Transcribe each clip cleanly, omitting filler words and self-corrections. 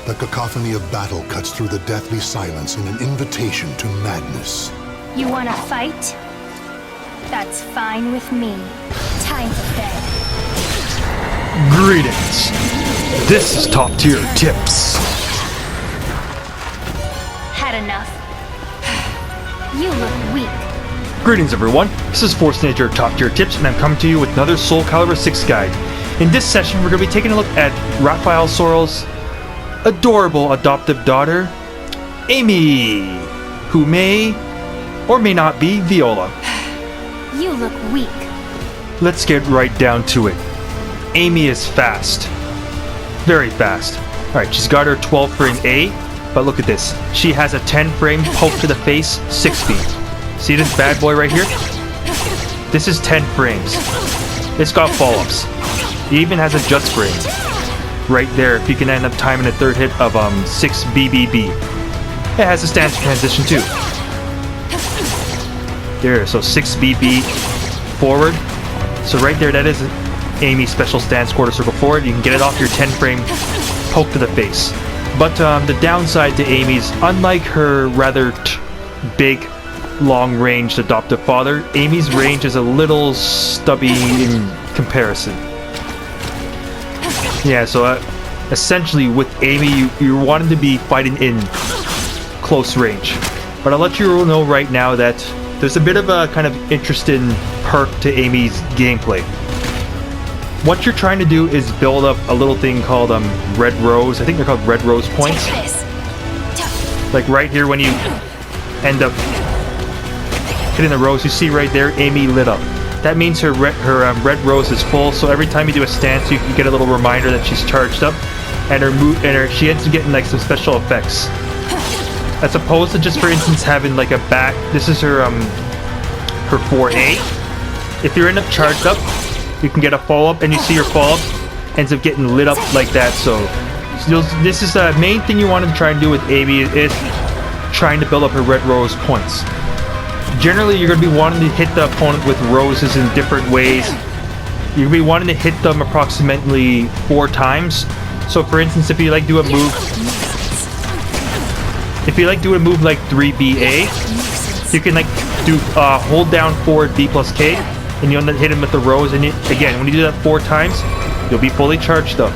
The cacophony of battle cuts through the deathly silence in an invitation to madness. You wanna fight? That's fine with me. Time to bed. Greetings. This is top tier tips. Had enough. You look weak. Greetings everyone, this is Force Ninja Top Tier Tips, and I'm coming to you with another SoulCalibur 6 guide. In this session, we're going to be taking a look at Raphael Sorrell's adorable adoptive daughter, Amy, who may or may not be Viola. You look weak. Let's get right down to it. Amy is fast. Very fast. Alright, she's got her 12 frame A, but look at this. She has a 10 frame poke to the face, 6 speed. See this bad boy right here? This is 10 frames. It's got follow-ups. It even has a just frame. Right there, if you can end up timing a third hit of 6 BBB. It has a stance transition too. There, so 6 BB forward. So right there, that is Amy's special stance quarter circle forward. You can get it off your 10 frame poke to the face. But the downside to Amy's, unlike her rather big long-range adoptive father, Amy's range is a little stubby in comparison. Yeah, so essentially with Amy, you're wanting to be fighting in close range. But I'll let you know right now that there's a bit of a kind of interesting perk to Amy's gameplay. What you're trying to do is build up a little thing called Red Rose. I think they're called Red Rose points. Like right here when you end up hitting the rose, you see right there, Amy lit up. That means her red rose is full, so every time you do a stance, you can get a little reminder that she's charged up, and she ends up getting like some special effects. As opposed to just, for instance, having like a back. This is her 4A. If you end up charged up, you can get a follow-up, and you see your follow-up ends up getting lit up like that. So this is the main thing you want to try and do with Amy, is trying to build up her red rose points. Generally, you're going to be wanting to hit the opponent with roses in different ways. You're going to be wanting to hit them approximately 4 times. So for instance, if you like do a move, like 3BA, you can like do hold down forward B+K, and you'll hit him with the rose. And again, when you do that 4 times, you'll be fully charged up.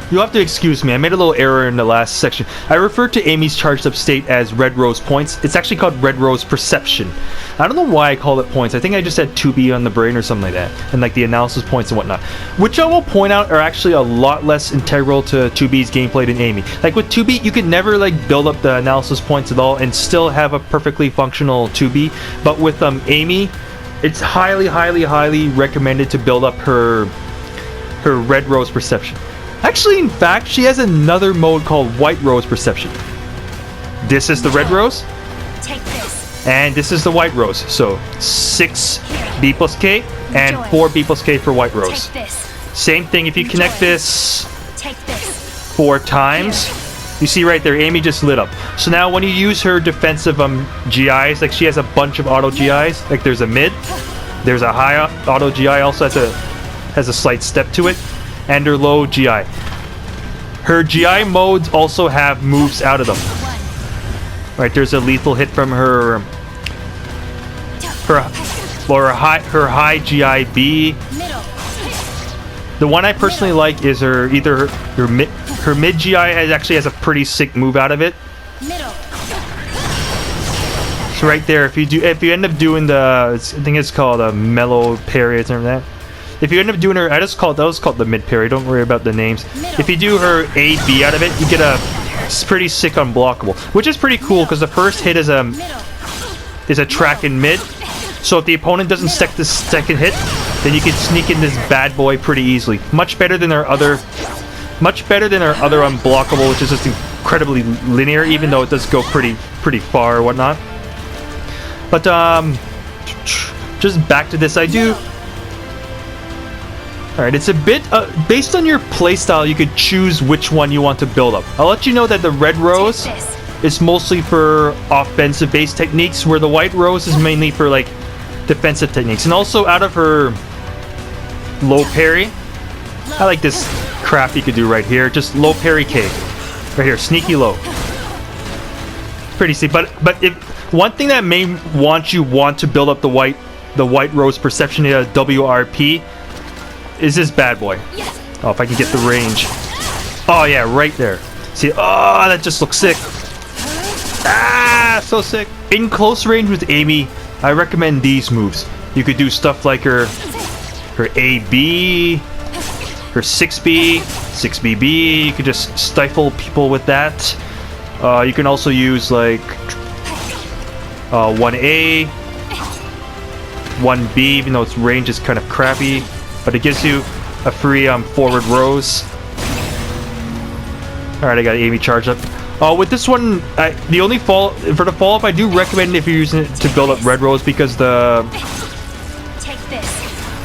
You'll have to excuse me, I made a little error in the last section. I referred to Amy's charged up state as Red Rose points. It's actually called Red Rose Perception. I don't know why I called it points. I think I just had 2B on the brain or something like that. And like the analysis points and whatnot. Which I will point out are actually a lot less integral to 2B's gameplay than Amy. Like with 2B, you could never like build up the analysis points at all and still have a perfectly functional 2B. But with Amy, it's highly, highly, highly recommended to build up her Red Rose Perception. Actually, in fact, she has another mode called White Rose Perception. This is the Red Rose. Take this. And this is the White Rose. So 6 B+K and 4 B+K for White Rose. Take this. Same thing, if you connect this Take this. 4 times, you see right there, Amy just lit up. So now when you use her defensive GIs, like she has a bunch of auto GIs, like there's a mid, there's a high auto GI, also has a slight step to it, and her low GI. Her GI modes also have moves out of them. Right, there's a lethal hit from her high GI B. The one I personally like is her mid GI actually has a pretty sick move out of it. So right there, if you end up doing I think it's called a mellow parry or something like that. If you end up doing her, that was called the mid parry. Don't worry about the names. If you do her A B out of it, you get a pretty sick unblockable, which is pretty cool because the first hit is a track in mid. So if the opponent doesn't stick this second hit, then you can sneak in this bad boy pretty easily. Much better than our other unblockable, which is just incredibly linear, even though it does go pretty far or whatnot. But just back to this, Alright, it's a bit, based on your playstyle, you could choose which one you want to build up. I'll let you know that the Red Rose is mostly for offensive-based techniques, where the White Rose is mainly for, like, defensive techniques. And also, out of her low parry, I like this crap you could do right here, just low parry K. Right here, sneaky low. Pretty safe, but if one thing that may want to build up the white rose perception in a WRP is this bad boy. Oh, if I can get the range. Oh yeah, right there. See, oh, that just looks sick. Ah, so sick. In close range with Amy, I recommend these moves. You could do stuff like her AB, her 6B, 6BB. You could just stifle people with that. You can also use like 1A, 1B, even though its range is kind of crappy, but it gives you a free forward rose. Alright, I got Amy charged up. With this one, the only for the follow-up, I do recommend if you're using it to build up red rose, because the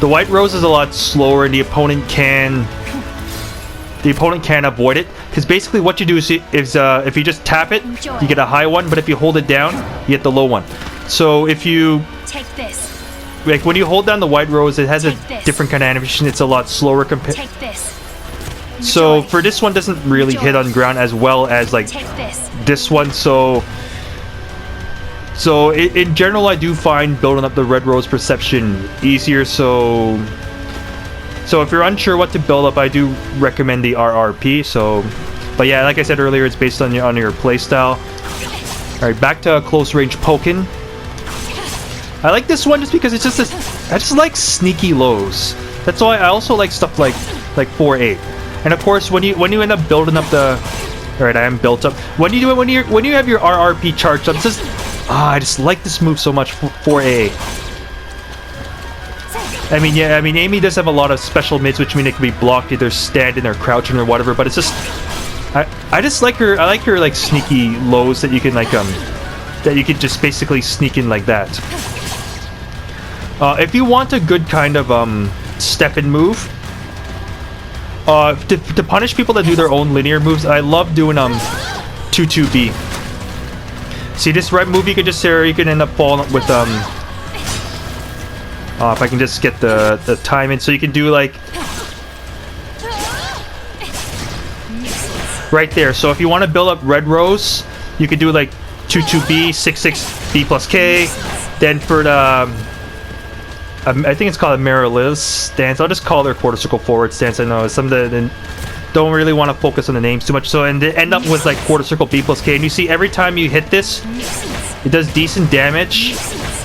white rose is a lot slower and the opponent can avoid it. Because basically what you do is if you just tap it, you get a high one, but if you hold it down, you get the low one. So if you like when you hold down the white rose, it has a different kind of animation. It's a lot slower compared. So for this one, doesn't really hit on ground as well as like this one. So in general, I do find building up the red rose perception easier. So if you're unsure what to build up, I do recommend the RRP. But yeah, like I said earlier, it's based on your playstyle. All right, back to close range poking. I like this one just because it's just I just like sneaky lows. That's why I also like stuff like 4A. And of course, when you end up building up the, all right, I am built up. When you have your RRP charged up, it's just I just like this move so much. 4A. I mean, yeah, Amy does have a lot of special mids, which mean it can be blocked either standing or crouching or whatever. But it's just I just like her. I like her like sneaky lows that you can like that you can just basically sneak in like that. If you want a good kind of step-in move, to punish people that do their own linear moves, I love doing 2-2-B. See this red move, you can just you can end up falling with if I can just get the time in, so you can do like right there. So if you want to build up red rose, you could do like 2-2-B, 6-6 B+K. Then for the I think it's called a Marilis stance. I'll just call their quarter circle forward stance. I know some of the don't really want to focus on the names too much. So and they end up with like quarter circle B+K. And you see every time you hit this, it does decent damage,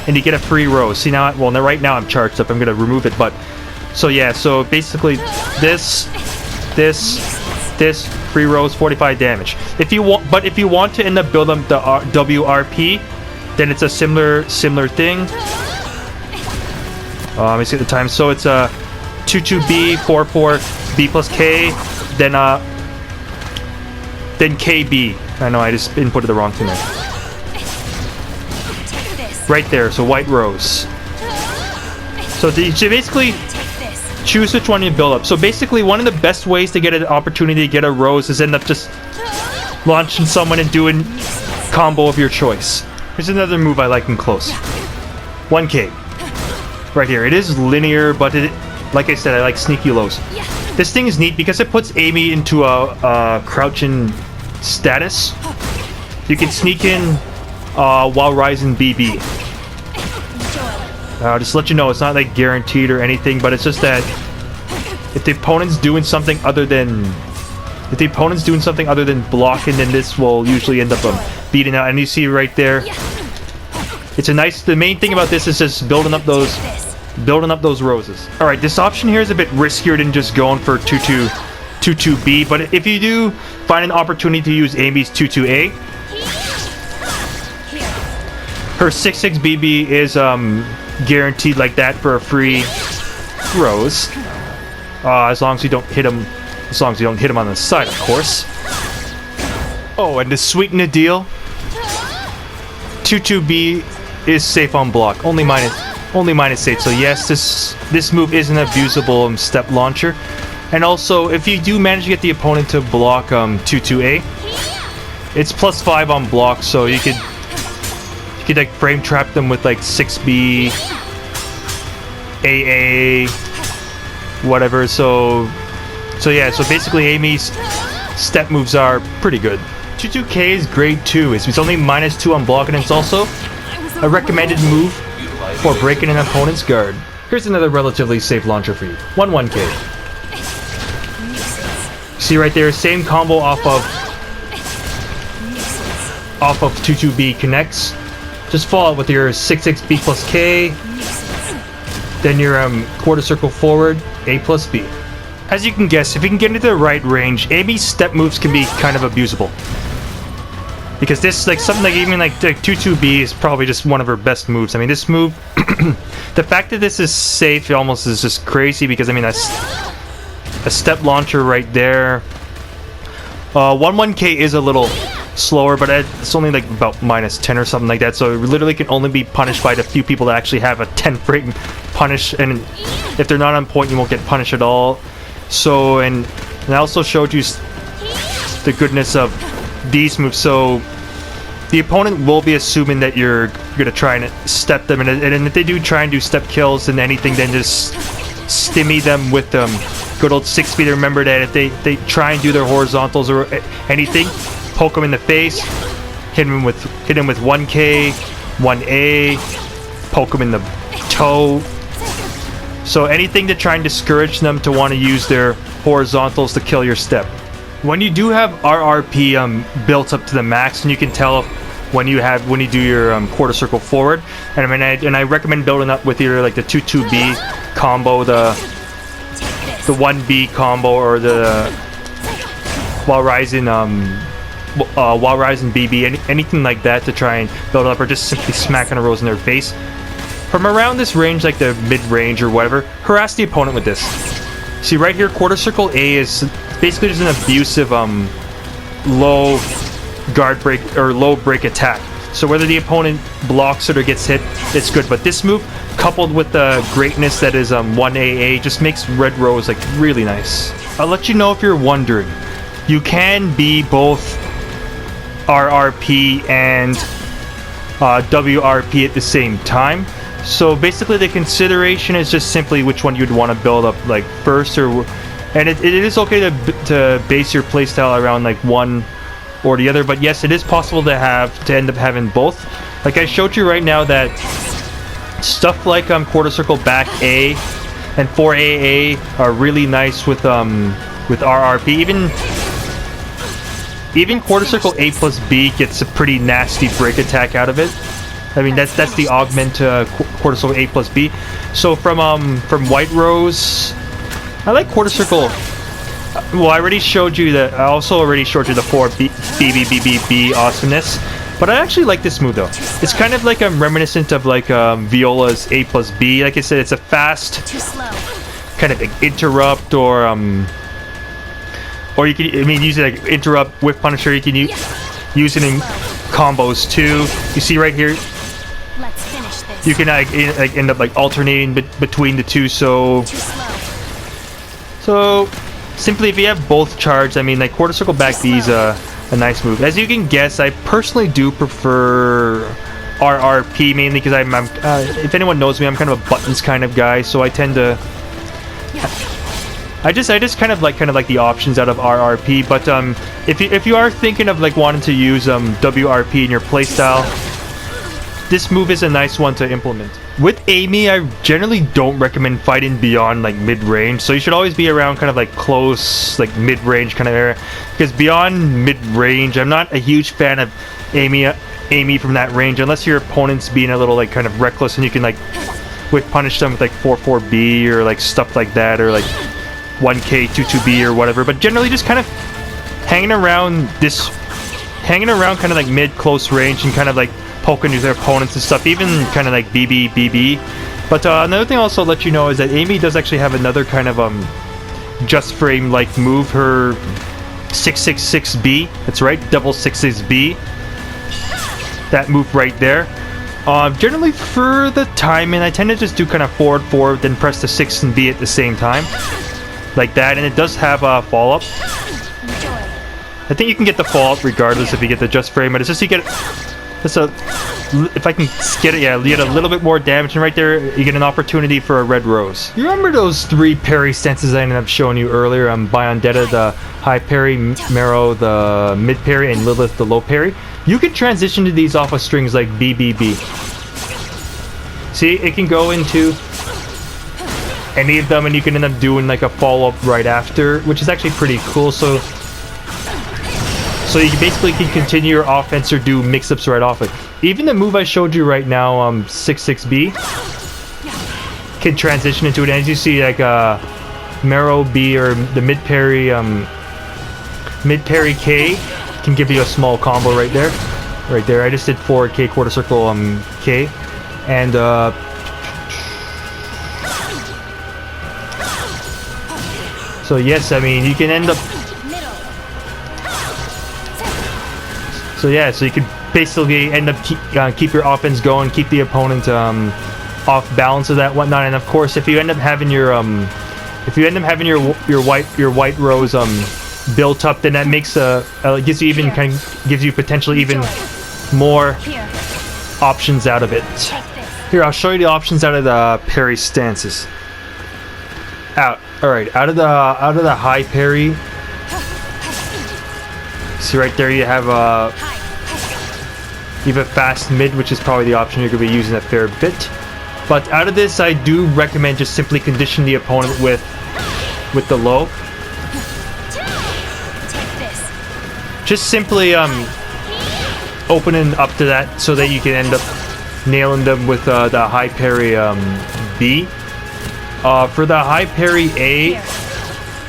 and you get a free rose. See now, well, right now I'm charged up. I'm gonna remove it, but so yeah. So basically, this free rose, 45 damage. If you want to end up building the WRP, then it's a similar thing. Let me see the time. So it's a 2-2-B, 4-4 B+K, then KB. I know I just inputted the wrong thing there. Right there. So white rose. So you should basically choose which one you build up. So basically, one of the best ways to get an opportunity to get a rose is end up just launching someone and doing combo of your choice. Here's another move I like in close. 1K. Right here. It is linear, but like I said, I like sneaky lows. This thing is neat because it puts Amy into a crouching status. You can sneak in while rising BB. Just to let you know, it's not like guaranteed or anything, but it's just that if the opponent's doing something other than blocking, then this will usually end up beating out. And you see right there, it's a nice. The main thing about this is just building up those roses. All right, this option here is a bit riskier than just going for 2-2-B, but if you do find an opportunity to use Amy's 2-2-A, her 6-6 BB is guaranteed like that for a free rose, as long as you don't hit him. As long as you don't hit him on the side, of course. Oh, and to sweeten the deal, 2-2-B is safe on block, only minus 8. So yes, this move is an abusable step launcher. And also, if you do manage to get the opponent to block 2-2-A, it's +5 on block, so you could like frame trap them with like 6B, AA, whatever. So yeah, so basically Amy's step moves are pretty good. 22K is great too. It's only -2 on block, and it's also a recommended move for breaking an opponent's guard. Here's another relatively safe launcher for you. 11K. See right there, same combo off of 22B connects. Just follow it with your 66B+K, then your quarter circle forward, A+B. As you can guess, if you can get into the right range, Amy's step moves can be kind of abusable. Because this, like, something like even like 22B is probably just one of her best moves. I mean, this move, the fact that this is safe almost is just crazy, because I mean, that's a step launcher right there. 11K is a little slower, but it's only like about -10 or something like that, so it literally can only be punished by the few people that actually have a 10 frame punish, and if they're not on point, you won't get punished at all. So, and I also showed you the goodness of these moves, so the opponent will be assuming that you're gonna try and step them, and if they do try and do step kills and anything, then just stimmy them with good old 6 feet. Remember that if they try and do their horizontals or anything, poke them in the face, hit them with 1K, 1A, poke them in the toe. So anything to try and discourage them to want to use their horizontals to kill your step. When you do have RRP built up to the max, and you can tell when you do your quarter circle forward, and I recommend building up with either like the 22B combo, the 1B combo, or the while rising BB, anything like that to try and build up, or just simply smacking a rose in their face. From around this range, like the mid-range or whatever, harass the opponent with this. See right here, quarter circle A is basically just an abusive low guard break or low break attack. So whether the opponent blocks it or gets hit, it's good. But this move, coupled with the greatness that is 1AA, just makes Red Rose like really nice. I'll let you know if you're wondering. You can be both RRP and WRP at the same time. So basically the consideration is just simply which one you'd want to build up like first, and it is okay to base your playstyle around like one or the other, but yes, it is possible to end up having both. Like I showed you right now, that stuff like quarter circle back A and 4AA are really nice with RRP. Even quarter circle A+B gets a pretty nasty break attack out of it. I mean, that's the augment to quarter circle A+B. So from White Rose, I like quarter circle. Well, I already showed you that. I also already showed you the 4BBBBB awesomeness. But I actually like this move though. It's kind of like reminiscent of like Viola's A+B. Like I said, it's a fast kind of like interrupt, or you can, I mean, use it like interrupt with Punisher. You can use it in combos too. You see right here, you can like end up like alternating between the two. So simply, if you have both charged, I mean, like quarter circle back B is a nice move. As you can guess, I personally do prefer RRP, mainly because I'm if anyone knows me, I'm kind of a buttons kind of guy, so I tend to I just kind of like the options out of RRP. But if you are thinking of like wanting to use WRP in your playstyle, this move is a nice one to implement. With Amy, I generally don't recommend fighting beyond like mid-range, so you should always be around kind of like close, like mid-range kind of area, because beyond mid-range, I'm not a huge fan of Amy from that range, unless your opponent's being a little like kind of reckless and you can like punish them with like 4-4B or like stuff like that, or like 1K 2-2B or whatever. But generally just kind of hanging around kind of like mid-close range and kind of like poking their opponents and stuff, even kind of like BB. But another thing I'll also let you know is that Amy does actually have another kind of just frame like move, her 666B. That's right, double 66B. That move right there. Generally for the timing, I tend to just do kind of forward, then press the 6 and B at the same time, like that, and it does have a follow-up. I think you can get the follow-up regardless if you get the just frame, but it's just you get if I can get it, yeah, you get a little bit more damage, and right there you get an opportunity for a red rose. You remember those 3 parry stances I ended up showing you earlier? Bayondetta, the high parry, Marrow, the mid parry, and Lilith, the low parry. You can transition to these off of strings like BBB. See, it can go into any of them, and you can end up doing like a follow-up right after, which is actually pretty cool. So you basically can continue your offense or do mix-ups right off it. Even the move I showed you right now, 6-6B, can transition into it. And as you see, like Marrow B or the mid parry K can give you a small combo right there. Right there. I just did forward K, quarter circle K. And so yes, I mean you can end up. So yeah, so you could basically end up keep your offense going, keep the opponent off balance of that whatnot, and of course if you end up having your white rose built up, then that makes gives you potentially even more options out of it. Here, I'll show you the options out of the parry stances. All right, out of the high parry. See right there, you have a fast mid, which is probably the option you're going to be using a fair bit. But out of this, I do recommend just simply condition the opponent with the low. Just simply opening up to that so that you can end up nailing them with the high parry B. For the high parry A,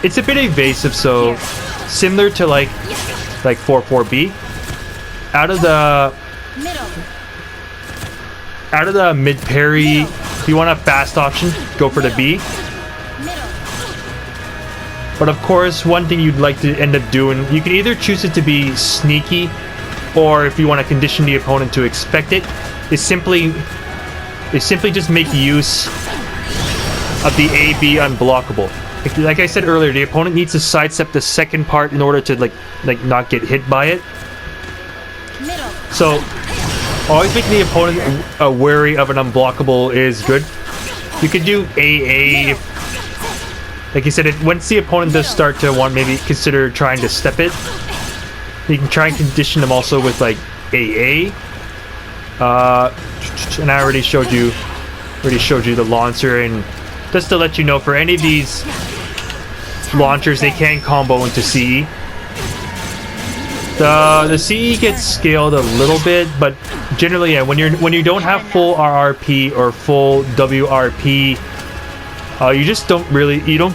it's a bit evasive, so similar to like 4-4B. Out of the mid parry, if you want a fast option, go for the B. But of course, one thing you'd like to end up doing, you can either choose it to be sneaky, or if you want to condition the opponent to expect it, is simply just make use of the A-B unblockable. Like I said earlier, the opponent needs to sidestep the second part in order to like not get hit by it. So always making the opponent wary of an unblockable is good. You could do AA. Like you said, once the opponent does start to maybe consider trying to step it, you can try and condition them also with like AA. And I already showed you the launcher, and just to let you know, for any of these launchers, they can combo into CE. The CE gets scaled a little bit, but generally, yeah, when you don't have full RRP or full WRP, you just don't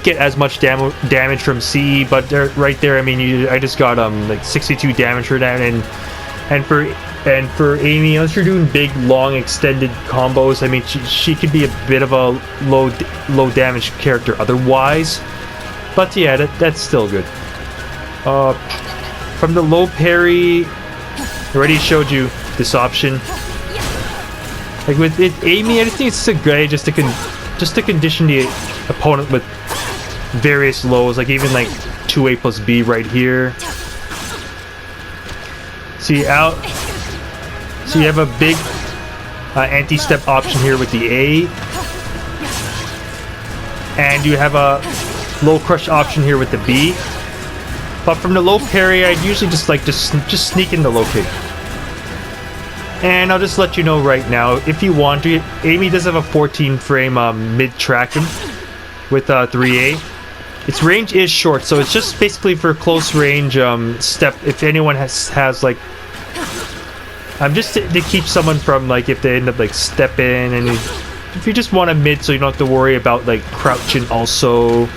get as much damage from CE. But right there, I mean, I just got like 62 damage for that, and for Amy, unless you're doing big, long, extended combos, I mean, she could be a bit of a low damage character otherwise. But yeah, that's still good. From the low parry, I already showed you this option. Like with Amy, I just think it's a good idea just to condition the opponent with various lows, like even like 2A+B right here. See so you have a big anti-step option here with the A, and you have a low crush option here with the B. But from the low parry, I'd usually just like to just sneak in the low kick. And I'll just let you know right now, if you want to, Amy does have a 14 frame mid tracking with 3A. Its range is short, so it's just basically for close range step. If anyone has like, just to keep someone from like if they end up like stepping, and if you just want a mid, so you don't have to worry about like crouching also.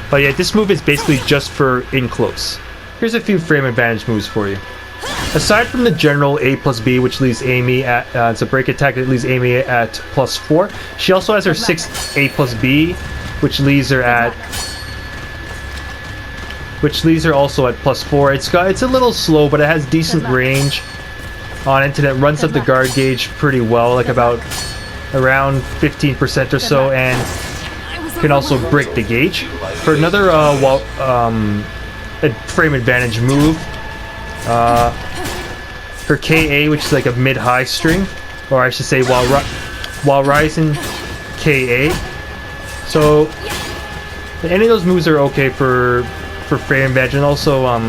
But yeah, this move is basically just for in close. Here's a few frame advantage moves for you. Aside from the general A+B, which leaves Amy at it's a break attack that leaves Amy at +4. She also has her 6 A+B, which leaves her also at +4. It's a little slow, but it has decent range on it, and it runs up the guard gauge pretty well, like about around 15% or so, and can also break the gauge. For another frame advantage move, her KA, which is like a mid-high string, or I should say while rising KA. So any of those moves are okay for frame edge, and also I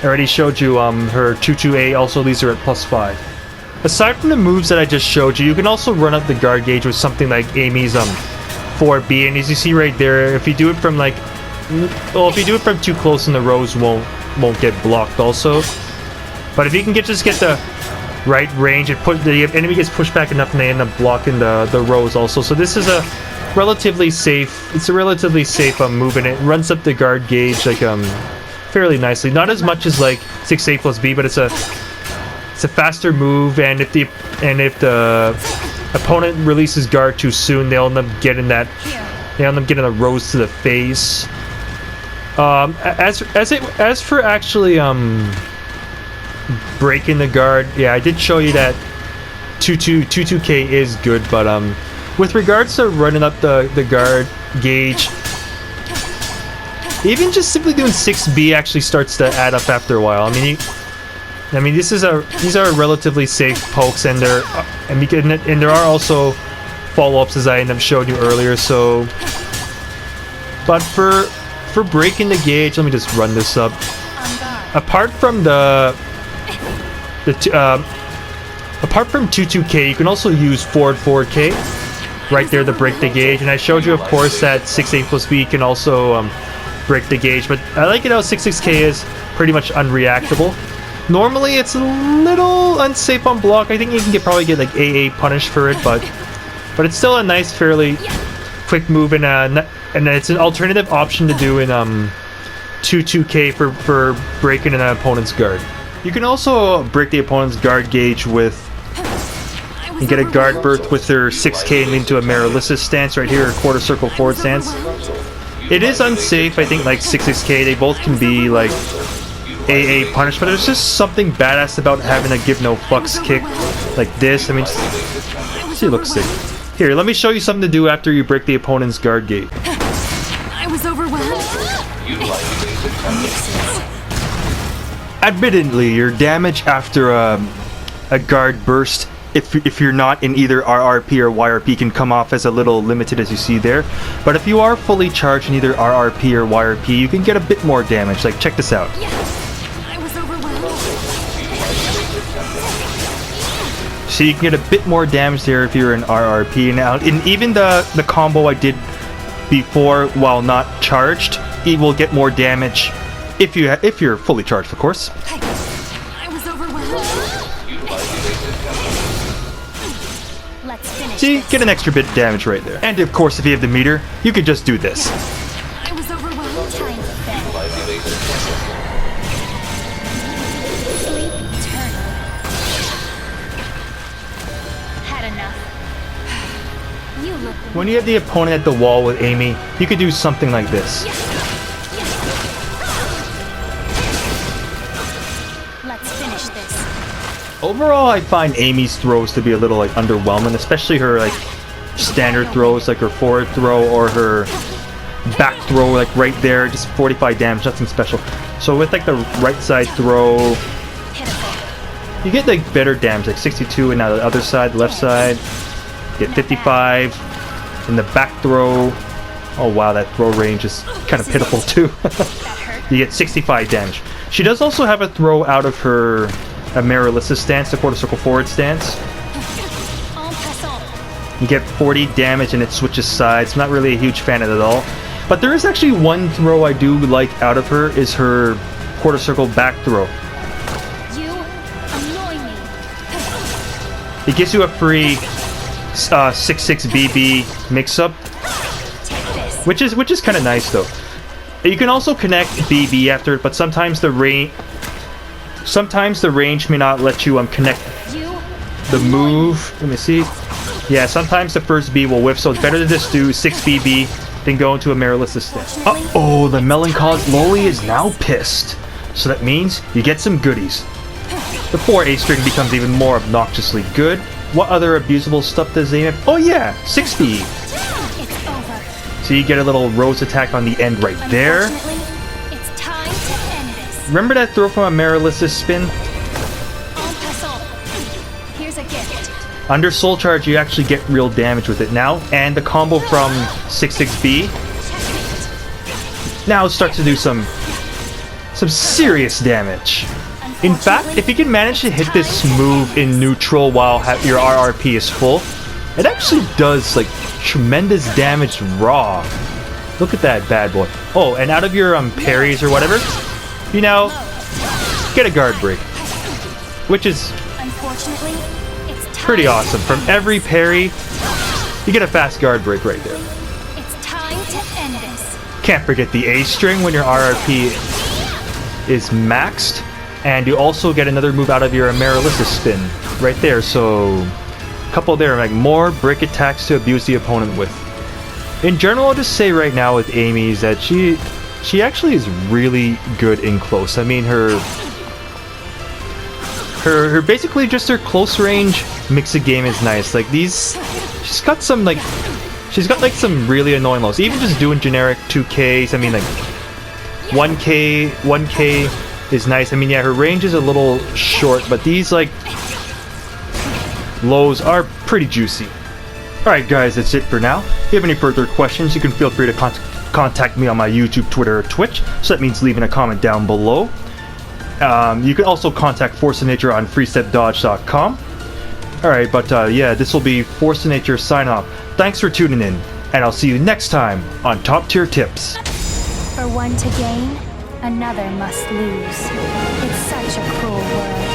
already showed you her 2-2A. Also, these are at +5. Aside from the moves that I just showed you, you can also run up the guard gauge with something like Amy's 4B, and as you see right there, if you do it from like, well, if you do it from too close, and the rows won't get blocked also. But if you can just get the right range, and the enemy gets pushed back enough, and they end up blocking the rows also. So this is a relatively safe. It's a relatively safe move, and it runs up the guard gauge like fairly nicely. Not as much as like 6A+B, but it's a faster move, and if the opponent releases guard too soon, they'll end up getting the rows to the face. As for actually breaking the guard, yeah, I did show you that 2-2K is good, but with regards to running up the guard gauge, even just simply doing 6B actually starts to add up after a while. I mean, these are relatively safe pokes, and there are also follow-ups, as I ended up showing you earlier. So, but for breaking the gauge, let me just run this up. Apart from apart from 2-2K, you can also use forward K right there to break the gauge. And I showed you, of course, that 6A+B can also break the gauge. But I like it how 6-6K is pretty much unreactable. Normally, it's a little unsafe on block. I think you can probably get like AA punished for it, but it's still a nice, fairly quick move, and it's an alternative option to do in 2-2K for breaking an opponent's guard. You can also break the opponent's guard gauge with and get a guard berth with their 6K and into a Marilisis stance right here, a quarter circle forward stance. It is unsafe, I think, like 6K. They both can be like AA punish, but there's just something badass about having a give no fucks kick like this. I mean, see, it looks sick. Here, let me show you something to do after you break the opponent's guard gate. I was overwhelmed. Admittedly, your damage after a guard burst, if you're not in either RRP or YRP, can come off as a little limited, as you see there. But if you are fully charged in either RRP or YRP, you can get a bit more damage. Like, check this out. So you can get a bit more damage there if you're in RRP. Now, in even the combo I did before while not charged, it will get more damage if you're fully charged, of course. I was overwhelmed. Let's finish. See, get an extra bit of damage right there. And of course, if you have the meter, you could just do this. I was overwhelmed. Time to bed. Sleep eternal. Had enough. You look. When you have the opponent at the wall with Amy, you could do something like this. Let's finish this. Overall, I find Amy's throws to be a little like underwhelming, especially her like standard throws, like her forward throw or her back throw, like right there, just 45 damage, nothing special. So with like the right side throw, you get like better damage, like 62, and now the other side, the left side, you get 55. And the back throw, oh wow, that throw range is kind of pitiful too. You get 65 damage. She does also have a throw out of her Marilisis stance, the quarter circle forward stance. You get 40 damage and it switches sides. I'm not really a huge fan of it at all. But there is actually one throw I do like out of her, is her quarter circle back throw. You annoy me. It gives you a free 6-6 BB mix-up, which is kind of nice though. You can also connect BB after it, but sometimes the range may not let you connect the move. Let me see. Yeah, sometimes the first B will whiff, so it's better to just do 6 BB than go into a Marilisis stance. Uh-oh, the Melancholic Loli is now pissed. So that means you get some goodies. The 4A string becomes even more obnoxiously good. What other abusable stuff does they have? Oh yeah, 6B. It's over. So you get a little rose attack on the end right there. It's time to end this. Remember that throw from a Marilisis spin? Under Soul Charge, you actually get real damage with it now, and the combo from 66B now starts to do some serious damage. In fact, if you can manage to hit this move in neutral while your RRP is full, it actually does like tremendous damage raw. Look at that bad boy. Oh, and out of your parries or whatever, you know, get a guard break, which is pretty awesome. From every parry, you get a fast guard break right there. It's time to end this. Can't forget the A string when your RRP is maxed, and you also get another move out of your Amaryllis spin right there. So, a couple there, like more break attacks to abuse the opponent with. In general, I'll just say right now with Amy is that she actually is really good in close. I mean, her basically just her close range mix of game is nice. Like these, she's got like some really annoying lows. Even just doing generic 2Ks. I mean, like 1K is nice. I mean, yeah, her range is a little short, but these like lows are pretty juicy. Alright guys, that's it for now. If you have any further questions, you can feel free to contact me on my YouTube, Twitter, or Twitch. So that means leaving a comment down below. You can also contact Force of Nature on freestepdodge.com. Alright, but yeah, this will be Force of Nature sign off. Thanks for tuning in, and I'll see you next time on Top Tier Tips. For one to gain, another must lose. It's such a cruel world.